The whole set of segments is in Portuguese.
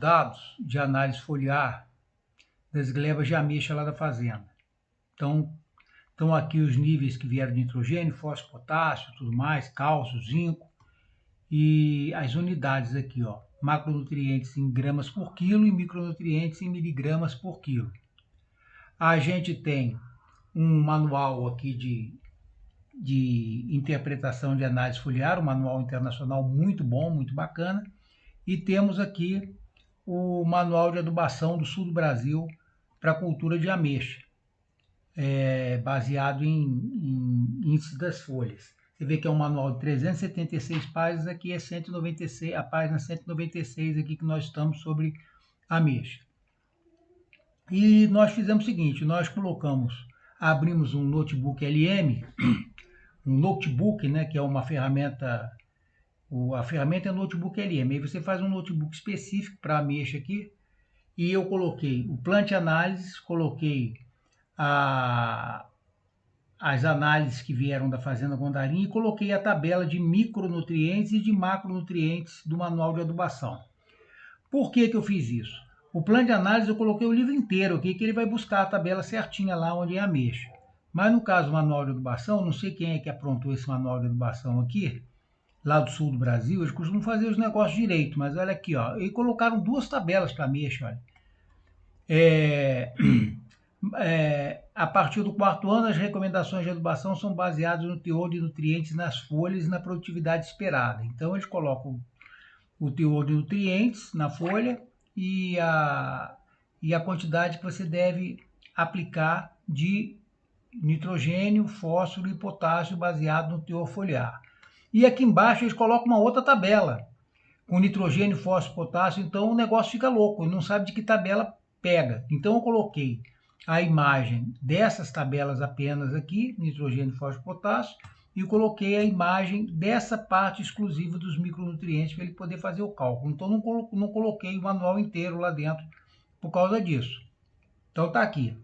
dados de análise foliar das glebas de ameixa lá da fazenda. Então, estão aqui os níveis que vieram de nitrogênio, fósforo, potássio, tudo mais, cálcio, zinco, e as unidades aqui, ó, macronutrientes em gramas por quilo e micronutrientes em miligramas por quilo. A gente tem um manual aqui de interpretação de análise foliar, um manual internacional muito bom, muito bacana, e temos aqui o manual de adubação do sul do Brasil para a cultura de ameixa, baseado em índice das folhas. Você vê que é um manual de 376 páginas, aqui é 196, a página 196 aqui que nós estamos sobre ameixa. E nós fizemos o seguinte, nós abrimos um notebook LM, um notebook, né, que é uma ferramenta, a ferramenta é notebook LM, aí você faz um notebook específico para ameixa aqui, e eu coloquei o Plant Analysis, coloquei as análises que vieram da Fazenda Gondarim e coloquei a tabela de micronutrientes e de macronutrientes do manual de adubação. Por que eu fiz isso? O plano de análise eu coloquei o livro inteiro aqui, que ele vai buscar a tabela certinha lá onde é a ameixa. Mas no caso do manual de adubação, não sei quem é que aprontou esse manual de adubação aqui, lá do sul do Brasil, eles costumam fazer os negócios direito, mas olha aqui, ó, e colocaram duas tabelas para ameixa, olha. A partir do quarto ano, as recomendações de adubação são baseadas no teor de nutrientes nas folhas e na produtividade esperada. Então, eles colocam o teor de nutrientes na folha e a quantidade que você deve aplicar de nitrogênio, fósforo e potássio baseado no teor foliar. E aqui embaixo eles colocam uma outra tabela com nitrogênio, fósforo, potássio, então o negócio fica louco, ele não sabe de que tabela pega. Então eu coloquei a imagem dessas tabelas apenas aqui, nitrogênio, fósforo, potássio, e coloquei a imagem dessa parte exclusiva dos micronutrientes para ele poder fazer o cálculo. Então não coloquei o manual inteiro lá dentro por causa disso. Então está aqui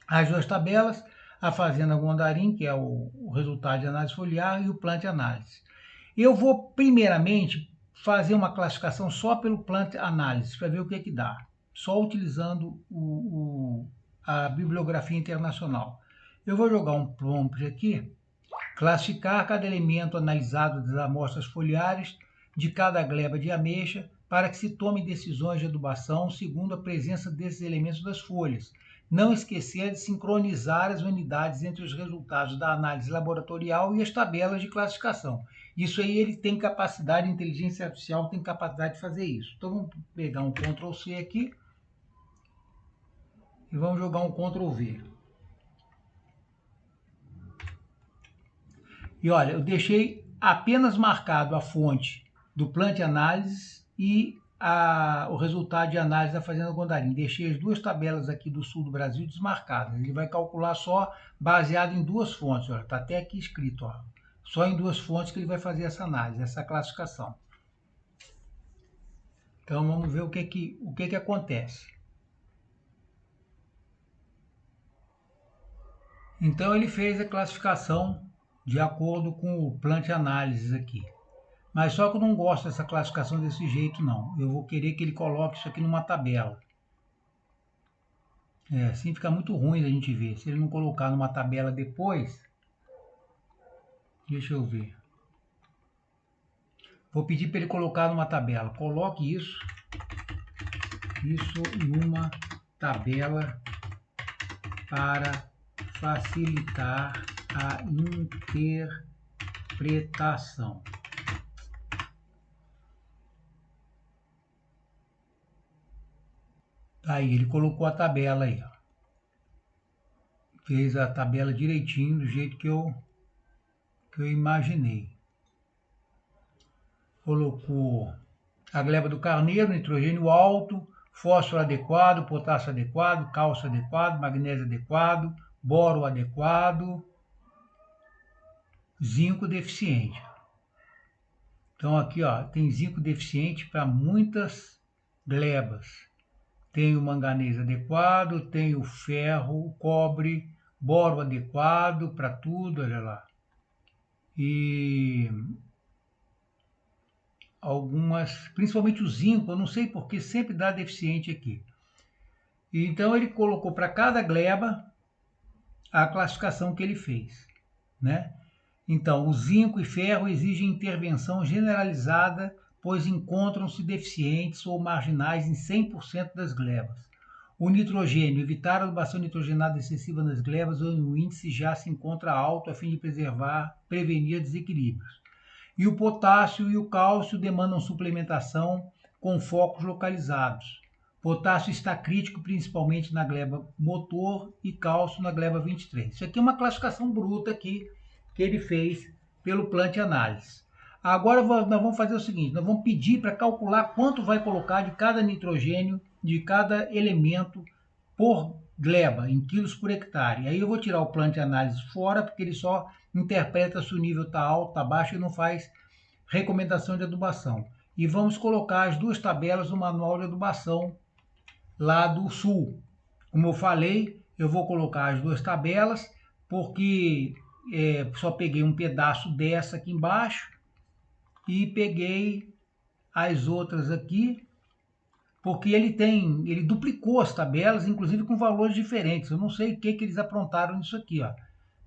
as duas tabelas, a Fazenda Gondarim, que é o resultado de análise foliar, e o Plant Analysis. Eu vou primeiramente fazer uma classificação só pelo Plant Analysis, para ver o que dá, só utilizando a bibliografia internacional. Eu vou jogar um prompt aqui, classificar cada elemento analisado das amostras foliares de cada gleba de ameixa para que se tome decisões de adubação segundo a presença desses elementos das folhas. Não esquecer de sincronizar as unidades entre os resultados da análise laboratorial e as tabelas de classificação. Isso aí ele tem capacidade, a inteligência artificial tem capacidade de fazer isso. Então vamos pegar um Ctrl C aqui e vamos jogar um Ctrl V. E olha, eu deixei apenas marcado a fonte do Plant Analysis e o resultado de análise da Fazenda Gondarim. Deixei as duas tabelas aqui do sul do Brasil desmarcadas. Ele vai calcular só baseado em duas fontes. Está até aqui escrito, ó, só em duas fontes que ele vai fazer essa análise, essa classificação. Então vamos ver o que acontece. Então ele fez a classificação de acordo com o Plant Analysis aqui. Mas só que eu não gosto dessa classificação desse jeito, não. Eu vou querer que ele coloque isso aqui numa tabela. Assim fica muito ruim a gente ver. Se ele não colocar numa tabela depois... Deixa eu ver. Vou pedir para ele colocar numa tabela. Coloque isso numa tabela para facilitar a interpretação. Aí, ele colocou a tabela aí, ó. Fez a tabela direitinho, do jeito que eu imaginei. Colocou a gleba do carneiro, nitrogênio alto, fósforo adequado, potássio adequado, cálcio adequado, magnésio adequado, boro adequado, zinco deficiente. Então aqui, ó, tem zinco deficiente para muitas glebas. Tem o manganês adequado, tem o ferro, o cobre, boro adequado para tudo, olha lá. E principalmente o zinco, eu não sei porque sempre dá deficiente aqui. Então ele colocou para cada gleba a classificação que ele fez, né? Então, o zinco e ferro exigem intervenção generalizada, pois encontram-se deficientes ou marginais em 100% das glebas. O nitrogênio, evitar a adubação nitrogenada excessiva nas glebas, onde o índice já se encontra alto a fim de prevenir desequilíbrios. E o potássio e o cálcio demandam suplementação com focos localizados. Potássio está crítico principalmente na gleba motor e cálcio na gleba 23. Isso aqui é uma classificação bruta aqui que ele fez pelo Plant Analysis. Agora nós vamos fazer o seguinte, nós vamos pedir para calcular quanto vai colocar de cada nitrogênio, de cada elemento por gleba, em quilos por hectare. Aí eu vou tirar o Plant Analysis fora, porque ele só interpreta se o nível está alto, está baixo e não faz recomendação de adubação. E vamos colocar as duas tabelas do manual de adubação lá do sul. Como eu falei, eu vou colocar as duas tabelas, porque só peguei um pedaço dessa aqui embaixo e peguei as outras aqui, porque ele duplicou as tabelas, inclusive com valores diferentes. Eu não sei o que eles aprontaram nisso aqui, ó.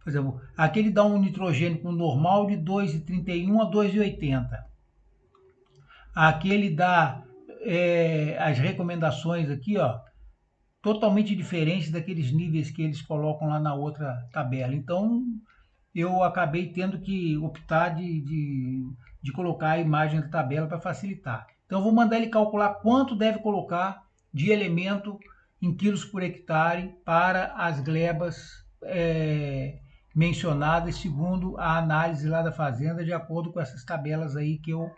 Por exemplo, aqui ele dá um nitrogênio com normal de 2,31 a 2,80. Aqui ele dá as recomendações aqui, ó, totalmente diferentes daqueles níveis que eles colocam lá na outra tabela. Então, eu acabei tendo que optar de colocar a imagem da tabela para facilitar. Então, eu vou mandar ele calcular quanto deve colocar de elemento em quilos por hectare para as glebas mencionadas, segundo a análise lá da fazenda, de acordo com essas tabelas aí que eu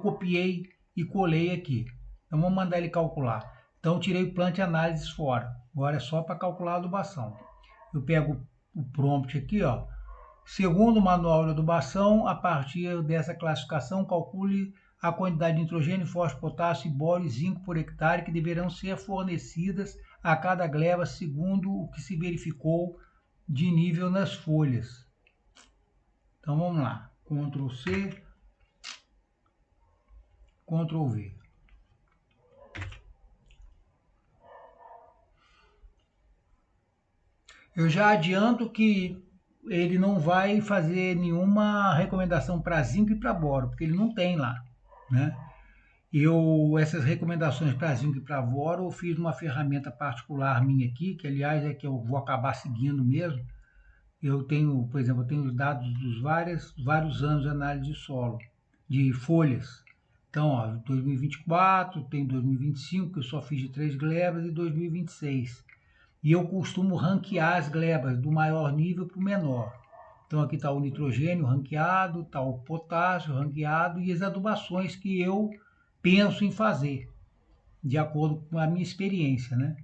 copiei e colei aqui. Então, vamos mandar ele calcular. Então, tirei o Plant Analysis fora. Agora é só para calcular a adubação. Eu pego o prompt aqui, ó. Segundo o manual de adubação, a partir dessa classificação, calcule a quantidade de nitrogênio, fósforo, potássio, boro e zinco por hectare que deverão ser fornecidas a cada gleba segundo o que se verificou de nível nas folhas. Então vamos lá. Ctrl C, Ctrl V. Eu já adianto que ele não vai fazer nenhuma recomendação para zinco e para boro, porque ele não tem lá, né? Essas recomendações para zinco e para boro, eu fiz uma ferramenta particular minha aqui, que aliás é que eu vou acabar seguindo mesmo. Eu tenho, por exemplo, eu tenho os dados dos vários anos de análise de solo, de folhas. Então, ó, 2024, tem 2025, que eu só fiz de 3 glebas, e 2026. E eu costumo ranquear as glebas do maior nível para o menor. Então aqui está o nitrogênio ranqueado, está o potássio ranqueado e as adubações que eu penso em fazer, de acordo com a minha experiência, né?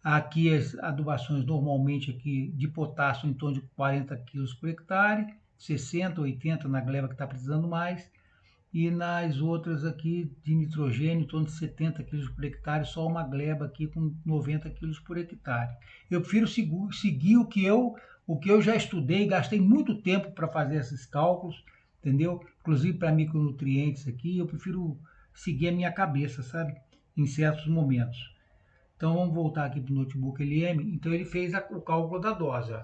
Aqui as adubações normalmente aqui de potássio em torno de 40 kg por hectare, 60, 80 na gleba que está precisando mais, e nas outras aqui de nitrogênio em torno de 70 kg por hectare, só uma gleba aqui com 90 kg por hectare. Eu prefiro seguir o que eu já estudei, gastei muito tempo para fazer esses cálculos, entendeu? Inclusive para micronutrientes aqui, eu prefiro seguir a minha cabeça, sabe? Em certos momentos. Então vamos voltar aqui para o notebook LM. Então ele fez o cálculo da dose, ó.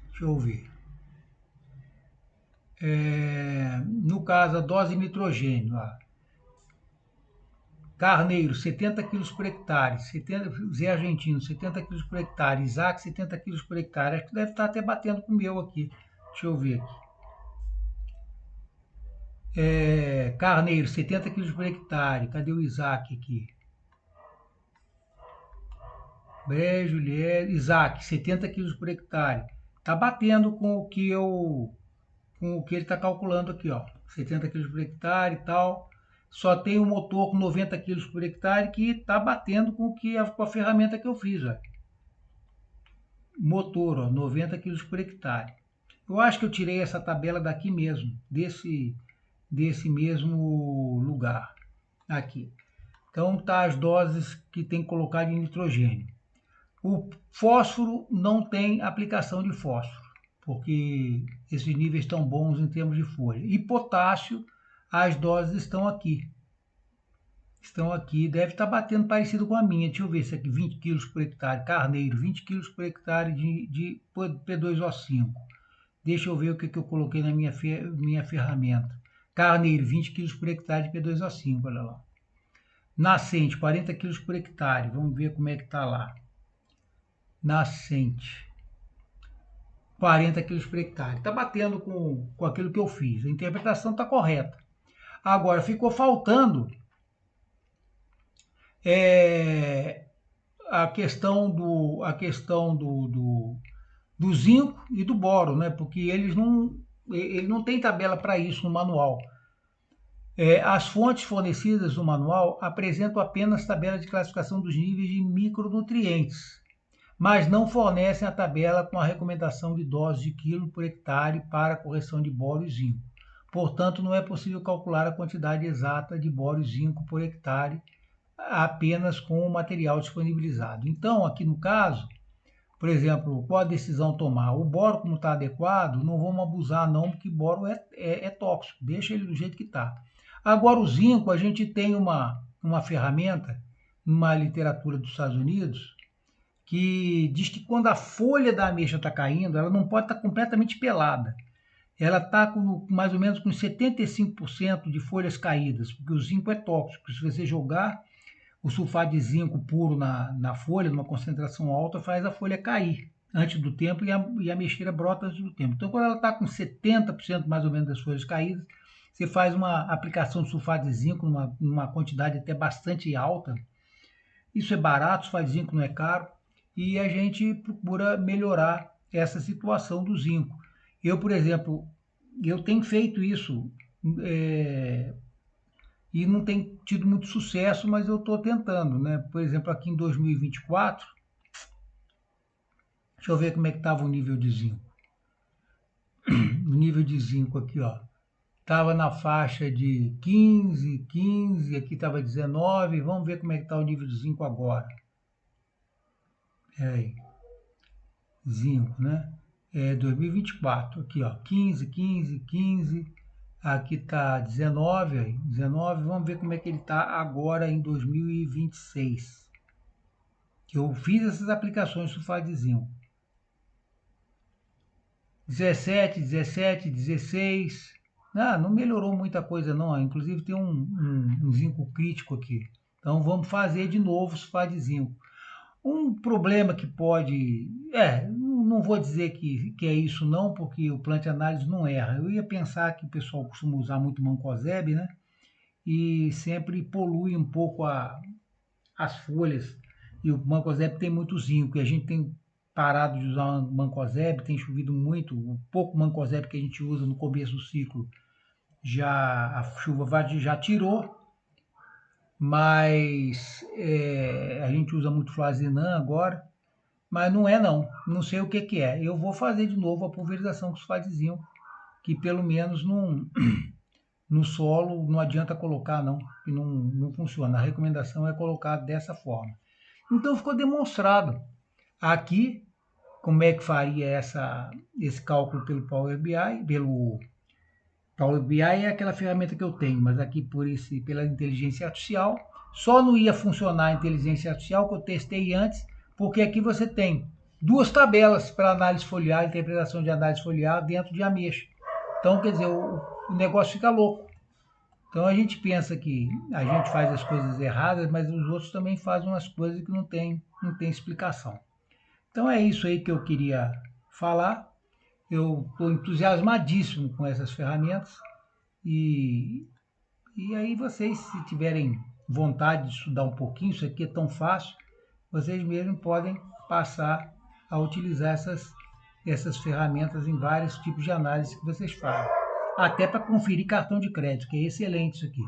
Deixa eu ver. No caso, a dose de nitrogênio, ó. Carneiro, 70 kg por hectare, Zé Argentino, 70 kg por hectare, Isaac, 70 kg por hectare. Acho que deve estar até batendo com o meu aqui. Deixa eu ver aqui. Carneiro, 70 kg por hectare. Cadê o Isaac aqui? Brejo, Isaac, 70 kg por hectare. Está batendo com o que ele está calculando aqui, ó. 70 kg por hectare e tal. Só tem um motor com 90 kg por hectare que está batendo com a ferramenta que eu fiz, ó. Motor, ó, 90 kg por hectare. Eu acho que eu tirei essa tabela daqui mesmo, desse mesmo lugar, aqui. Então tá as doses que tem que colocar de nitrogênio. O fósforo não tem aplicação de fósforo, porque esses níveis estão bons em termos de folha. E potássio, as doses estão aqui. Estão aqui, deve estar batendo parecido com a minha. Deixa eu ver se aqui 20 kg por hectare, carneiro, 20 kg por hectare de P2O5. Deixa eu ver o que eu coloquei na minha ferramenta. Carneiro, 20 kg por hectare de P2O5, olha lá. Nascente, 40 kg por hectare, vamos ver como é que está lá. Nascente, 40 kg por hectare. Está batendo com aquilo que eu fiz. A interpretação está correta. Agora, ficou faltando a questão do zinco e do boro, né? Porque ele não tem tabela para isso no manual. As fontes fornecidas no manual apresentam apenas tabela de classificação dos níveis de micronutrientes, mas não fornecem a tabela com a recomendação de doses de quilo por hectare para correção de boro e zinco. Portanto, não é possível calcular a quantidade exata de boro e zinco por hectare apenas com o material disponibilizado. Então, aqui no caso, por exemplo, qual a decisão tomar? O boro, como está adequado, não vamos abusar não, porque boro é tóxico, deixa ele do jeito que está. Agora, o zinco, a gente tem uma ferramenta, numa literatura dos Estados Unidos, que diz que quando a folha da ameixa está caindo, ela não pode estar completamente pelada. Ela está com mais ou menos com 75% de folhas caídas, porque o zinco é tóxico. Se você jogar o sulfato de zinco puro na folha, numa concentração alta, faz a folha cair antes do tempo e a ameixeira brota antes do tempo. Então, quando ela está com 70% mais ou menos das folhas caídas, você faz uma aplicação de sulfato de zinco numa quantidade até bastante alta. Isso é barato, sulfato de zinco não é caro, e a gente procura melhorar essa situação do zinco. Eu, por exemplo, eu tenho feito isso e não tem tido muito sucesso, mas eu estou tentando, né? Por exemplo, aqui em 2024, deixa eu ver como é que estava o nível de zinco. O nível de zinco aqui, ó, estava na faixa de 15, aqui estava 19, vamos ver como é que está o nível de zinco agora. Aí, zinco, né? 2024, aqui, ó, 15, aqui está 19, 19, vamos ver como é que ele está agora em 2026. Que eu fiz essas aplicações de sulfato de zinco. 17, 16, não melhorou muita coisa não, inclusive tem um zinco crítico aqui. Então vamos fazer de novo sulfato de zinco. Um problema que pode... não vou dizer que é isso não, porque o Plant Análise não erra. Eu ia pensar que o pessoal costuma usar muito mancozeb, né? E sempre polui um pouco as folhas. E o mancozeb tem muito zinco, e a gente tem parado de usar mancozeb, tem chovido muito. O pouco mancozeb que a gente usa no começo do ciclo, a chuva já tirou. Mas a gente usa muito flazinam agora, mas não sei o que é. Eu vou fazer de novo a pulverização com sulfato de zinco, que pelo menos no solo não adianta colocar não, que não funciona. A recomendação é colocar dessa forma. Então ficou demonstrado aqui como é que faria esse cálculo pelo Power BI, Power BI é aquela ferramenta que eu tenho, mas aqui pela inteligência artificial, só não ia funcionar a inteligência artificial que eu testei antes, porque aqui você tem duas tabelas para análise foliar, interpretação de análise foliar dentro de ameixa. Então, quer dizer, o negócio fica louco. Então a gente pensa que a gente faz as coisas erradas, mas os outros também fazem umas coisas que não tem explicação. Então é isso aí que eu queria falar. Eu estou entusiasmadíssimo com essas ferramentas e aí vocês, se tiverem vontade de estudar um pouquinho, isso aqui é tão fácil, vocês mesmos podem passar a utilizar essas ferramentas em vários tipos de análise que vocês fazem. Até para conferir cartão de crédito, que é excelente isso aqui.